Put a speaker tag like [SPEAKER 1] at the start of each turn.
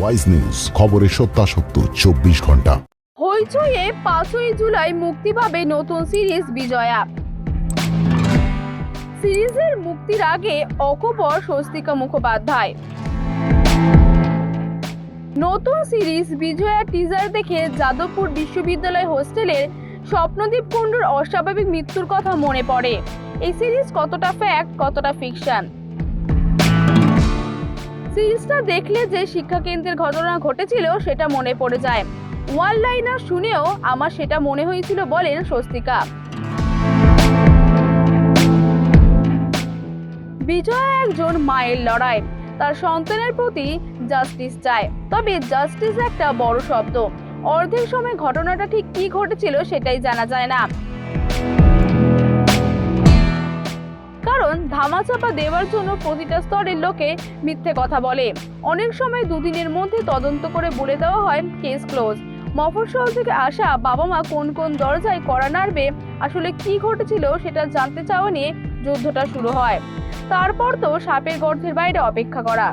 [SPEAKER 1] Wise news, খবরের সত্যাসত্য 24 ঘন্টা।
[SPEAKER 2] হইচইয়ে 5ই জুলাই মুক্তি পাবে নতুন সিরিজ বিজয়া। সিরিজের মুক্তির আগে অকপর স্বস্তিকা মুখোপাধ্যায়। নতুন সিরিজ বিজয়া টিজার দেখে যাদবপুর বিশ্ববিদ্যালয় হোস্টেলের স্বপ্নদীপ কুণ্ডুর অস্বাভাবিক মৃত্যুর কথা মনে পড়ে। এই সিরিজ কতটা ফ্যাক্ট, কতটা ফিকশন। সিরিজটা দেখলে যে শিক্ষা কেন্দ্রের ঘটনা ঘটেছিল সেটা মনে পড়ে যায়। ওয়ান লাইনার শুনেও আমার সেটা মনে হয়েছিল বলেন স্বস্তিকা। বিজয়া একজন মায়ের লড়াই, তার সন্তানের প্রতি জাস্টিস চায়। তবে জাস্টিস একটা বড় শব্দ, অর্ধেক সময় ঘটনাটা ঠিক কি ঘটেছিল সেটাই জানা যায় না। কারণ ধামাচাপা দেওয়ার জন্য প্রতিটা স্তরের লোকে মিথ্যে কথা বলে। অনেক সময় দুদিনের মধ্যে তদন্ত করে বলে দেওয়া হয় কেস ক্লোজ। মফস্বল থেকে আসা বাবা মা কোন কোন দরজায় কড়া নাড়বে, আসলে কি ঘটেছিল সেটা জানতে চাওয়া নিয়ে যুদ্ধটা শুরু হয়। তারপর তো সাপের গর্তের বাইরে অপেক্ষা করা।